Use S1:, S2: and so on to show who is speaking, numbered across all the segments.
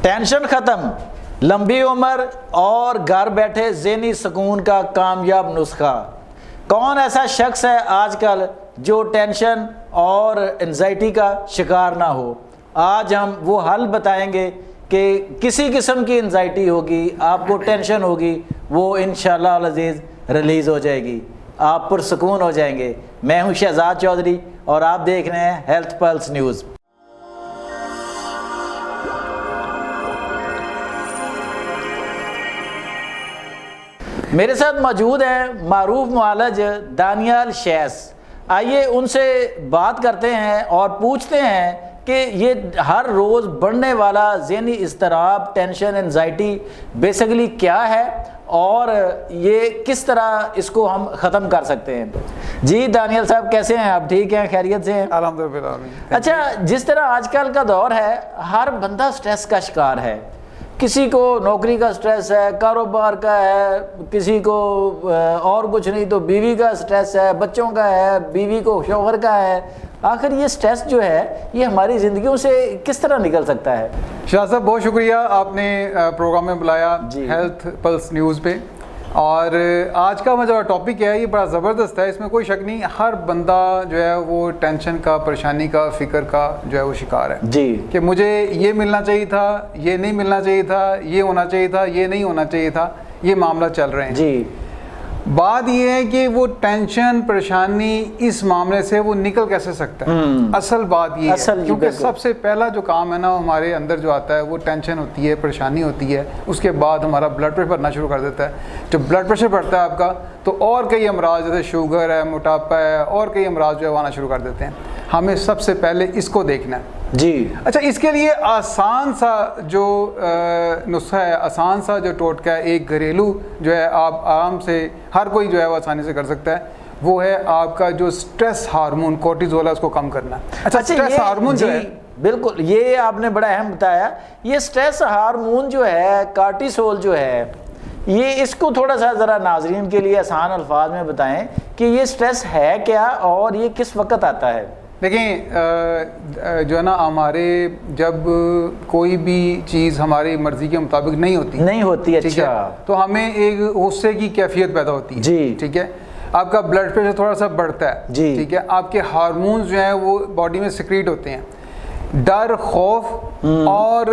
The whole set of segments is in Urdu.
S1: ٹینشن ختم، لمبی عمر اور گھر بیٹھے ذہنی سکون کا کامیاب نسخہ۔ کون ایسا شخص ہے آج کل جو ٹینشن اور انزائٹی کا شکار نہ ہو؟ آج ہم وہ حل بتائیں گے کہ کسی قسم کی انزائٹی ہوگی، آپ کو ٹینشن ہوگی، وہ انشاءاللہ العزیز ریلیز ہو جائے گی، آپ پرسکون ہو جائیں گے۔ میں ہوں شہزاد چودھری اور آپ دیکھ رہے ہیں ہیلتھ پلس نیوز۔ میرے ساتھ موجود ہیں معروف معالج دانیال شیس۔ آئیے ان سے بات کرتے ہیں اور پوچھتے ہیں کہ یہ ہر روز بڑھنے والا ذہنی اضطراب، ٹینشن، انزائٹی بیسیکلی کیا ہے اور یہ کس طرح اس کو ہم ختم کر سکتے ہیں۔ جی دانیال صاحب کیسے ہیں آپ؟ ٹھیک ہیں، خیریت سے ہیں؟
S2: الحمدللہ۔
S1: اچھا، جس طرح آج کل کا دور ہے، ہر بندہ سٹریس کا شکار ہے۔ کسی کو نوکری کا سٹریس ہے، کاروبار کا ہے، کسی کو اور کچھ نہیں تو بیوی کا سٹریس ہے، بچوں کا ہے، بیوی کو شوہر کا ہے۔ آخر یہ سٹریس جو ہے یہ ہماری زندگیوں سے کس طرح نکل سکتا ہے؟
S2: شاہ صاحب بہت شکریہ، آپ نے پروگرام میں بلایا ہیلتھ پلس نیوز پہ۔ اور آج کا جو ٹاپک ہے یہ بڑا زبردست ہے، اس میں کوئی شک نہیں، ہر بندہ جو ہے وہ ٹینشن کا، پریشانی کا، فکر کا جو ہے وہ شکار ہے
S1: جی،
S2: کہ مجھے یہ ملنا چاہیے تھا، یہ نہیں ملنا چاہیے تھا، یہ ہونا چاہیے تھا، یہ نہیں ہونا چاہیے تھا، یہ معاملہ چل رہے ہیں
S1: جی۔
S2: بات یہ ہے کہ وہ ٹینشن، پریشانی اس معاملے سے وہ نکل کیسے سکتا ہے؟ اصل بات یہ ہے، کیونکہ سب سے پہلا جو کام ہے نا ہمارے اندر جو آتا ہے وہ ٹینشن ہوتی ہے، پریشانی ہوتی ہے، اس کے بعد ہمارا بلڈ پریشر بڑھنا شروع کر دیتا ہے۔ جب بلڈ پریشر بڑھتا ہے آپ کا تو اور کئی امراض جیسے شوگر ہے، موٹاپا ہے، اور کئی امراض جو ہے آنا شروع کر دیتے ہیں۔ ہمیں سب سے پہلے اس کو دیکھنا ہے۔
S1: جی
S2: اچھا، اس کے لیے آسان سا جو نسخہ ہے، آسان سا جو ٹوٹکہ ہے، ایک گھریلو جو ہے آپ آرام سے ہر کوئی جو ہے وہ آسانی سے کر سکتا ہے، وہ ہے آپ کا جو سٹریس ہارمون کورٹیزول ہے اس کو کم کرنا۔ اچھا، سٹریس ہارمون جو ہے،
S1: بالکل یہ آپ نے بڑا اہم بتایا، یہ سٹریس ہارمون جو ہے، کارٹیسول جو ہے، یہ اس کو تھوڑا سا ذرا ناظرین کے لیے آسان الفاظ میں بتائیں کہ یہ سٹریس ہے کیا اور یہ کس وقت آتا ہے؟
S2: دیکھیں جو ہے نا ہمارے جب کوئی بھی چیز ہماری مرضی کے مطابق نہیں ہوتی،
S1: اچھا،
S2: تو ہمیں ایک غصے کی کیفیت پیدا ہوتی ہے،
S1: جی
S2: ٹھیک ہے، آپ کا بلڈ پریشر تھوڑا سا بڑھتا ہے،
S1: جی
S2: ٹھیک ہے، آپ کے ہارمونز جو ہیں وہ باڈی میں سیکریٹ ہوتے ہیں، ڈر، خوف اور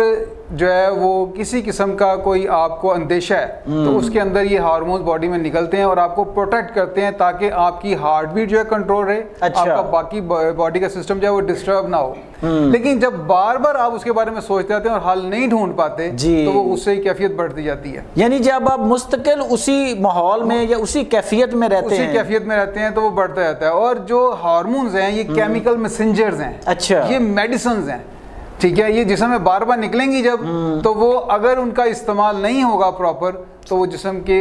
S2: جو ہے وہ کسی قسم کا کوئی آپ کو اندیشہ ہے تو اس کے اندر یہ ہارمونز باڈی میں نکلتے ہیں اور آپ کو پروٹیکٹ کرتے ہیں تاکہ آپ کی ہارٹ بیٹ جو ہے کنٹرول رہے، آپ کا باقی باڈی کا سسٹم جو ہے وہ ڈسٹرب نہ ہو۔ لیکن جب بار بار آپ اس کے بارے میں سوچتے رہتے ہیں اور حل نہیں ڈھونڈ پاتے تو وہ اس سے کیفیت بڑھتی جاتی ہے۔
S1: یعنی جب آپ مستقل اسی ماحول میں یا اسی کیفیت میں رہتے ہیں
S2: تو وہ بڑھتا جاتا ہے۔ اور جو ہارمونز ہیں یہ کیمیکل میسنجرز ہیں،
S1: اچھا،
S2: یہ میڈیسنز ہیں، ٹھیک ہے، یہ جسم میں بار بار نکلیں گی جب تو وہ اگر ان کا استعمال نہیں ہوگا پراپر تو وہ جسم کے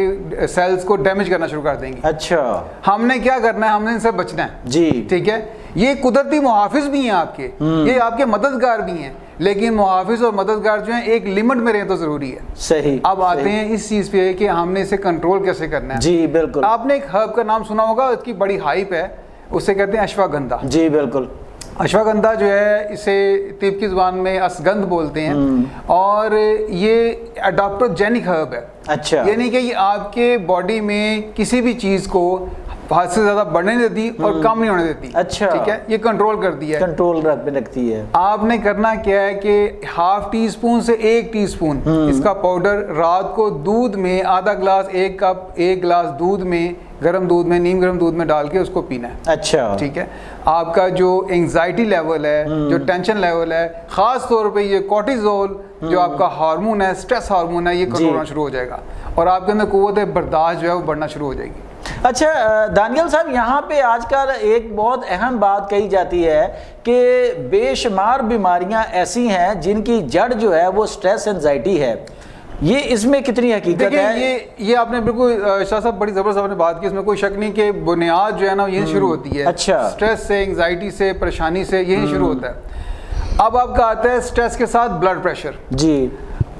S2: سیلز کو ڈیمیج کرنا شروع کر دیں گی۔
S1: اچھا،
S2: ہم نے کیا کرنا ہے؟ ہم نے ان سے بچنا ہے،
S1: جی
S2: ٹھیک ہے۔ یہ قدرتی محافظ بھی ہیں آپ کے، یہ آپ کے مددگار بھی ہیں، لیکن محافظ اور مددگار جو ہیں ایک لمٹ میں رہیں تو ضروری ہے۔
S1: صحیح۔
S2: اب آتے ہیں اس چیز پہ کہ ہم نے اسے کنٹرول کیسے کرنا ہے۔
S1: جی بالکل،
S2: آپ نے ایک ہرب کا نام سنا ہوگا، اس کی بڑی ہائپ ہے، اسے کہتے ہیں اشواگندھا۔
S1: جی بالکل،
S2: اشواگندھا جو ہے اسے طب کی زبان میں اسگندھ بولتے ہیں، اور یہ اڈاپٹوجینک ہرب ہے۔
S1: اچھا،
S2: یعنی کہ یہ آپ کے باڈی میں کسی بھی چیز کو حد سے زیادہ بڑھنے نہیں دیتی اور کم نہیں ہونے دیتی۔
S1: اچھا،
S2: ٹھیک ہے، یہ کنٹرول کرتی ہے،
S1: کنٹرول رکھتی ہے۔
S2: آپ نے کرنا کیا ہے کہ ½ ٹی اسپون سے 1 ٹی اسپون اس کا پاؤڈر رات کو دودھ میں آدھا گلاس، 1 کپ، 1 گلاس دودھ میں، گرم دودھ میں، نیم گرم دودھ میں ڈال کے اس کو پینا ہے۔
S1: اچھا،
S2: ٹھیک ہے، آپ کا جو انگزائٹی لیول ہے، جو ٹینشن لیول ہے، خاص طور پہ یہ کورٹیزول جو آپ کا ہارمون ہے، سٹریس ہارمون ہے، یہ کنٹرول ہونا شروع ہو جائے گا اور آپ کے اندر قوت برداشت جو ہے وہ بڑھنا شروع ہو جائے گی۔
S1: اچھا دانیال صاحب، یہاں پہ آج کل ایک بہت اہم بات کہی جاتی ہے کہ بے شمار بیماریاں ایسی ہیں جن کی جڑ جو ہے وہ سٹریس انزائٹی ہے، یہ اس میں کتنی حقیقت ہے؟
S2: یہ آپ نے بالکل شاہ صاحب بڑی زبردست آپ نے بات کی، اس میں کوئی شک نہیں کہ بنیاد جو ہے نا یہی شروع ہوتی ہے۔
S1: اچھا،
S2: سٹریس سے، انگزائٹی سے، پریشانی سے یہی شروع ہوتا ہے۔ اب آپ کا آتا ہے سٹریس کے ساتھ بلڈ پریشر۔
S1: جی،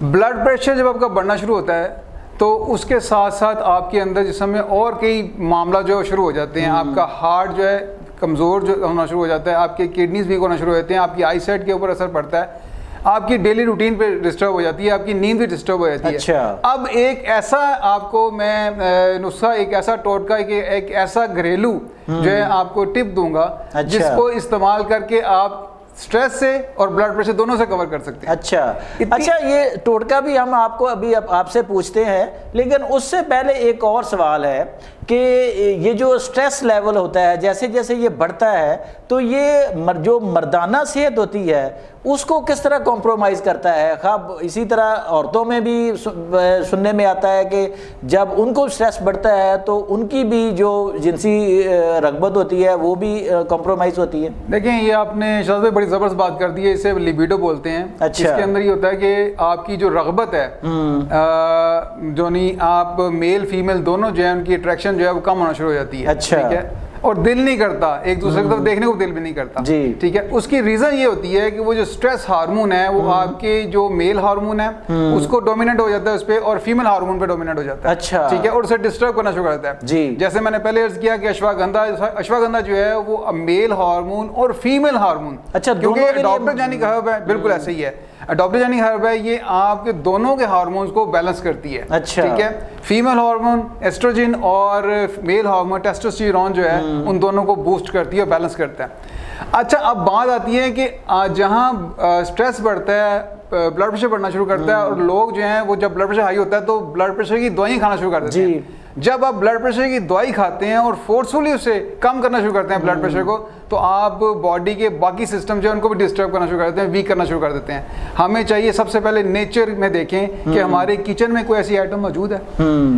S2: بلڈ پریشر جب آپ کا بڑھنا شروع ہوتا ہے تو اس کے ساتھ ساتھ آپ کے اندر جسم میں اور کئی معاملہ جو شروع ہو جاتے ہیں۔ آپ کا ہارٹ جو ہے کمزور جو ہونا شروع ہو جاتا ہے، آپ کے کڈنیز ویک ہونا شروع ہوتے ہیں، آپ کی آئی سائٹ کے اوپر اثر پڑتا ہے، آپ کی ڈیلی روٹین پہ ڈسٹرب ہو جاتی ہے, آپ کی نیند بھی ڈسٹرب ہو جاتی ہے.
S1: اچھا.
S2: اب ایک ایسا آپ کو میں نسخہ, ایک ایسا ٹوٹکا, ایک ایسا گھریلو جو ہے آپ کو ٹپ دوں گا, جس کو استعمال کر کے آپ سٹریس سے اور بلڈ پریشر دونوں سے کور کر سکتے ہیں.
S1: اچھا یہ ٹوٹکا بھی ہم آپ کو ابھی آپ سے پوچھتے ہیں, لیکن اس سے پہلے ایک اور سوال ہے کہ یہ جو سٹریس لیول ہوتا ہے جیسے جیسے یہ بڑھتا ہے تو یہ جو مردانہ صحت ہوتی ہے اس کو کس طرح کمپرومائز کرتا ہے؟ خواب اسی طرح عورتوں میں بھی سننے میں آتا ہے کہ جب ان کو سٹریس بڑھتا ہے تو ان کی بھی جو جنسی رغبت ہوتی ہے وہ بھی کمپرومائز ہوتی ہے.
S2: دیکھیں یہ آپ نے شاہد بھائی بڑی زبردست بات کر دی ہے, اسے لیبیڈو بولتے ہیں.
S1: اچھا.
S2: اس کے اندر یہ ہوتا ہے کہ آپ کی جو رغبت ہے, جو نہیں آپ میل فیمیل دونوں جو ہے ان کی اٹریکشن جو ہے وہ کم ہونا شروع ہو جاتی ہے.
S1: اچھا.
S2: ٹھیک ہے, اور دل نہیں کرتا ایک دوسرے کی طرف دیکھنے کو, دل بھی نہیں کرتا.
S1: جی.
S2: ٹھیک ہے, اس کی ریزن یہ ہوتی ہے کہ وہ جو سٹریس ہارمون ہے وہ آپ کے جو میل ہارمون ہے اس کو ڈومیننٹ ہو جاتا ہے اس پہ, اور فیمیل ہارمون پہ ڈومیننٹ ہو جاتا ہے.
S1: اچھا.
S2: ٹھیک ہے, اور اسے ڈسٹرب کرنا شروع کرتا ہے.
S1: جی.
S2: جیسے میں نے پہلے عرض کیا کہ اشواگندھا جو ہے وہ میل ہارمون اور فیمیل ہارمون,
S1: اچھا,
S2: کیونکہ ڈاپٹرجینک ہرب ہے, بالکل ایسے ہی ہے. ڈاپٹرجینک ہرب ہے, یہ آپ کے دونوں کے ہارمونز کو بیلنس کرتی ہے.
S1: اچھا.
S2: ٹھیک ہے, فیمیل ہارمون ایسٹروجن اور میل ہارمون ٹیسٹوسٹیرون جو ہے ان دونوں کو بوسٹ کرتی ہے اور بیلنس کرتا ہے. اچھا, اب بات آتی ہے کہ جہاں سٹریس بڑھتا ہے بلڈ پریشر بڑھنا شروع کرتا ہے, اور لوگ جو ہیں وہ جب بلڈ پریشر ہائی ہوتا ہے تو بلڈ پریشر کی دوائیں کھانا شروع کر دیتے ہیں. جب آپ بلڈ پریشر کی دوائی کھاتے ہیں اور فورسفلی اسے کم کرنا شروع کرتے ہیں بلڈ پریشر کو, تو آپ باڈی کے باقی سسٹم جو ہے ان کو بھی ڈسٹرب کرنا شروع کر دیتے ہیں, ویک کرنا شروع کر دیتے ہیں. ہمیں چاہیے سب سے پہلے نیچر میں دیکھیں کہ ہمارے کچن میں کوئی ایسی آئٹم موجود ہے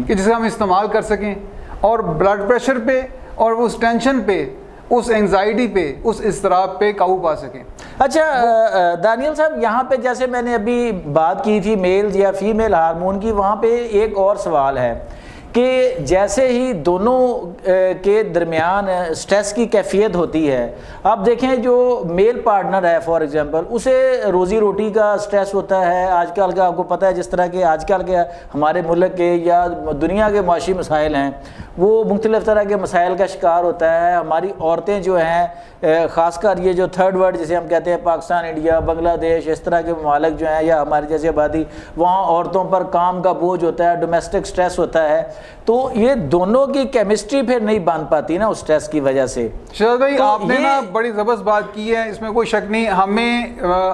S2: کہ جسے ہم استعمال کر سکیں اور بلڈ پریشر پہ اور اس ٹینشن پہ, اس اینگزائٹی پہ, اس اضطراب پہ قابو پا سکیں.
S1: اچھا دانیل صاحب, یہاں پہ جیسے میں نے ابھی بات کی تھی میل یا فیمیل ہارمون کی, وہاں پہ ایک اور سوال ہے کہ جیسے ہی دونوں کے درمیان سٹریس کی کیفیت ہوتی ہے, آپ دیکھیں جو میل پارٹنر ہے فار ایگزامپل, اسے روزی روٹی کا سٹریس ہوتا ہے آج کل کا, آپ کو پتہ ہے جس طرح کے آج کل کے ہمارے ملک کے یا دنیا کے معاشی مسائل ہیں وہ مختلف طرح کے مسائل کا شکار ہوتا ہے. ہماری عورتیں جو ہیں خاص کر یہ جو تھرڈ ورلڈ جسے ہم کہتے ہیں پاکستان, انڈیا, بنگلہ دیش, اس طرح کے ممالک جو ہیں یا ہماری جیسی آبادی, وہاں عورتوں پر کام کا بوجھ ہوتا ہے, ڈومیسٹک سٹریس ہوتا ہے, تو یہ دونوں کی کیمسٹری پھر نہیں بن پاتی نا اس سٹریس کی وجہ سے.
S2: شہزاد بھائی آپ نے نا بڑی زبردست بات کی ہے, اس میں کوئی شک نہیں.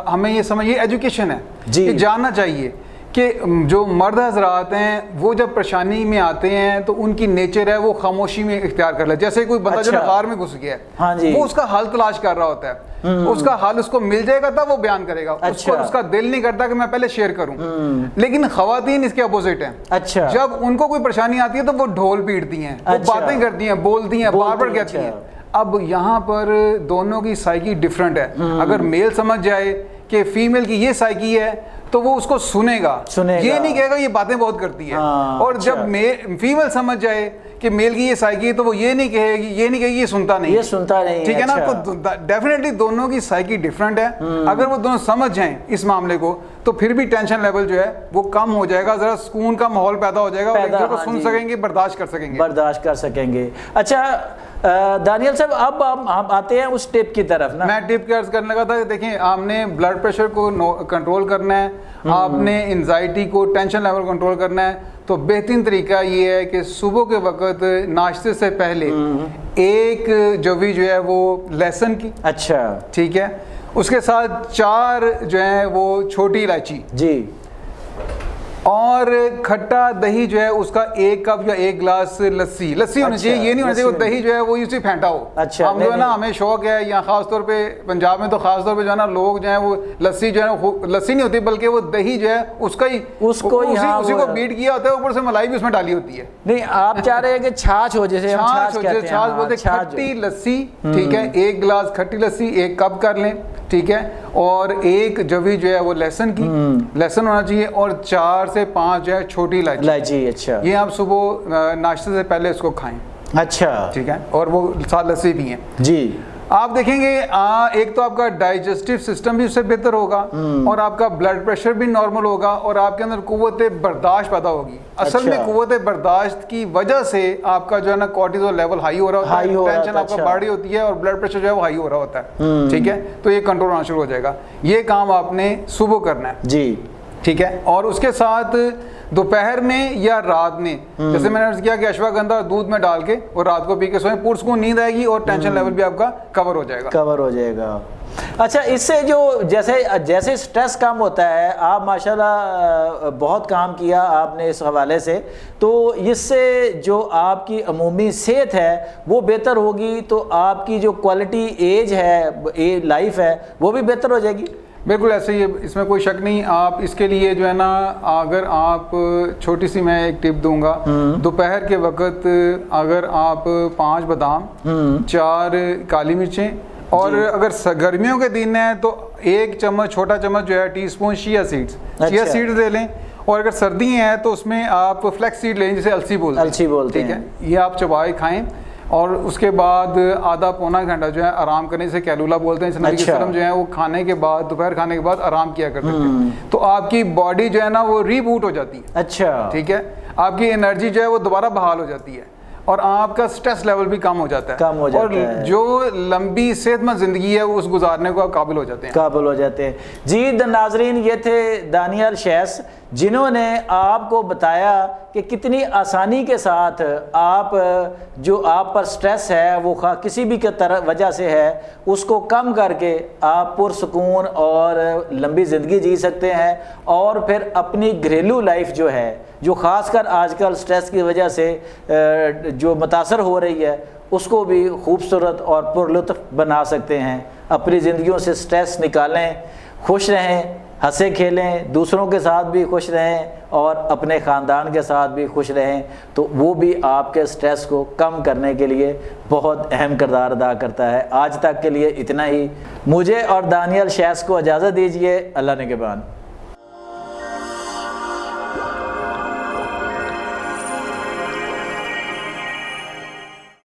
S2: ہمیں یہ سمجھ, یہ ایجوکیشن ہے, یہ جاننا چاہیے کہ جو مرد حضرات ہیں وہ جب پریشانی میں آتے ہیں تو ان کی نیچر ہے وہ خاموشی میں اختیار کر لے. جیسے کوئی بندہ جو غار میں گھس گیا ہے, وہ اس کا حل تلاش کر رہا ہوتا ہے, اس کا حل اس کو مل جائے گا تب وہ بیان کرے گا. اس کا دل نہیں کرتا کہ میں پہلے شیئر کروں. لیکن خواتین اس کے اپوزٹ ہیں.
S1: اچھا,
S2: جب ان کو کوئی پریشانی آتی ہے تو وہ ڈھول پیٹتی ہیں, وہ باتیں کرتی ہیں, بولتی ہیں, بار بار کہتی ہیں. اب یہاں پر دونوں کی سائیکی ڈفرنٹ ہے. اگر میل سمجھ جائے کہ فیمیل کی یہ سائیکی ہے تو وہ اس کو سنے گا, یہ نہیں کہے گا یہ باتیں بہت کرتی ہے. اور جب فیمیل سمجھ جائے کہ میل کی یہ سائیکی ہے تو وہ یہ نہیں کہے گی یہ سنتا نہیں, ٹھیک ہے نا. تو ڈیفینیٹلی دونوں کی سائیکی ڈفرنٹ ہے. اگر وہ دونوں سمجھ جائیں اس معاملے کو تو پھر بھی ٹینشن لیول جو ہے وہ کم ہو جائے گا, ذرا سکون کا ماحول پیدا ہو جائے گا, اور ایک دوسرے کو سن سکیں گے, برداشت کر سکیں گے.
S1: اچھا دانیل صاحب, اب ہم آتے ہیں اس ٹپ کی طرف نا.
S2: میں ٹپ کا عرض کرنے لگا تھا کہ دیکھیں آپ نے بلڈ پریشر کو کنٹرول کرنا ہے, آپ نے انزائٹی کو, ٹینشن لیول کنٹرول کرنا ہے, تو بہترین طریقہ یہ ہے کہ صبح کے وقت ناشتے سے پہلے ایک جوی جو ہے وہ لہسن کی,
S1: اچھا
S2: ٹھیک ہے, اس کے ساتھ 4 جو ہیں وہ چھوٹی الائچی,
S1: جی,
S2: اور کھٹا دہی جو ہے اس کا 1 کپ یا 1 گلاس لسی ہونی چاہیے. یہ نہیں ہونا چاہیے دہی جو ہے وہ اسی پھینٹا ہو. ہم جو ہے نا ہمیں شوق ہے, یا خاص طور پہ پنجاب میں تو خاص طور پہ جو ہے نا لوگ جو ہیں وہ لسی جو ہے لسی نہیں ہوتی بلکہ وہ دہی جو ہے اس کا ہی اسی کو بیٹ کیا ہوتا ہے, اوپر سے ملائی بھی اس میں ڈالی ہوتی ہے.
S1: نہیں آپ چاہ رہے ہیں کہ چھاچھ ہو, جیسے
S2: چھاچھ بولتے ہیں, کھٹی لسی, ٹھیک ہے, 1 گلاس کھٹی لسی 1 کپ کر لیں, ٹھیک ہے, اور 1 جوی جو ہے وہ لہسن کی, لہسن ہونا چاہیے, اور 4 سے 5 جو ہے چھوٹی الائچی.
S1: اچھا,
S2: یہ آپ صبح ناشتے سے پہلے اس کو کھائیں.
S1: اچھا,
S2: ٹھیک ہے, اور وہ ساتھ لسی بھی ہیں.
S1: جی,
S2: آپ دیکھیں گے ایک تو آپ کا ڈائجسٹو سسٹم بھی اس سے بہتر ہوگا اور آپ کا بلڈ پریشر بھی نارمل ہوگا اور آپ کے اندر قوت برداشت پیدا ہوگی. اصل میں قوت برداشت کی وجہ سے آپ کا جو ہے نا کورٹیزول لیول ہائی ہو رہا ہوتا ہے, ٹینشن آپ کا بڑی ہوتی ہے اور بلڈ پریشر جو ہے وہ ہائی ہو رہا ہوتا ہے, ٹھیک ہے, تو یہ کنٹرول ہونا شروع ہو جائے گا. یہ کام آپ نے صبح کرنا ہے
S1: جی,
S2: ٹھیک ہے. اور اس کے ساتھ دوپہر میں یا رات میں, جیسے میں نے عرض کیا کہ اشواگندھا دودھ میں ڈال کے اور رات کو پی کے سوئیں, پرسکون نیند آئے گی اور ٹینشن لیول بھی آپ کا کور ہو جائے گا.
S1: اچھا, اس سے جو جیسے اسٹریس کم ہوتا ہے, آپ ماشاءاللہ بہت کام کیا آپ نے اس حوالے سے, تو اس سے جو آپ کی عمومی صحت ہے وہ بہتر ہوگی, تو آپ کی جو کوالٹی ایج ہے, لائف ہے, وہ بھی بہتر ہو جائے گی.
S2: بالکل ایسے ہی, اس میں کوئی شک نہیں. آپ اس کے لیے جو ہے نا, اگر آپ چھوٹی سی میں ایک ٹپ دوں گا, دوپہر کے وقت اگر آپ 5 بادام, 4 کالی مرچیں, اور اگر گرمیوں کے دن ہیں تو 1 چمچ, چھوٹا چمچ جو ہے ٹی اسپون چیا سیڈز لے لیں, اور اگر سردی ہیں تو اس میں آپ فلیکس سیڈ لیں جسے السی بولتے ہیں, ٹھیک ہے. یہ آپ چبائے کھائیں اور اس کے بعد آدھا پونا گھنٹہ جو ہے آرام کرنے سے کیلولا بولتے ہیں, نبی صلی اللہ علیہ وسلم جو ہے وہ کھانے کے بعد, دوپہر کھانے کے بعد آرام کیا کرتے تھے, تو آپ کی باڈی جو ہے نا وہ ری بوٹ ہو جاتی ہے.
S1: اچھا,
S2: ٹھیک ہے, آپ کی انرجی جو ہے وہ دوبارہ بحال ہو جاتی ہے اور آپ کا سٹریس لیول بھی کم ہو جاتا ہے, اور جو لمبی صحت مند زندگی ہے وہ اس گزارنے کو آپ قابل ہو جاتے ہیں.
S1: جی ناظرین, یہ تھے دانیال شیس, جنہوں نے آپ کو بتایا کہ کتنی آسانی کے ساتھ آپ جو آپ پر سٹریس ہے وہ کسی بھی وجہ سے ہے, اس کو کم کر کے آپ پرسکون اور لمبی زندگی جی سکتے ہیں, اور پھر اپنی گھریلو لائف جو ہے, جو خاص کر آج کل سٹریس کی وجہ سے جو متاثر ہو رہی ہے, اس کو بھی خوبصورت اور پرلطف بنا سکتے ہیں. اپنی زندگیوں سے سٹریس نکالیں, خوش رہیں, ہنسیں کھیلیں, دوسروں کے ساتھ بھی خوش رہیں اور اپنے خاندان کے ساتھ بھی خوش رہیں, تو وہ بھی آپ کے سٹریس کو کم کرنے کے لیے بہت اہم کردار ادا کرتا ہے. آج تک کے لیے اتنا ہی. مجھے اور دانیال شیس کو اجازت دیجیے. اللہ نگہبان.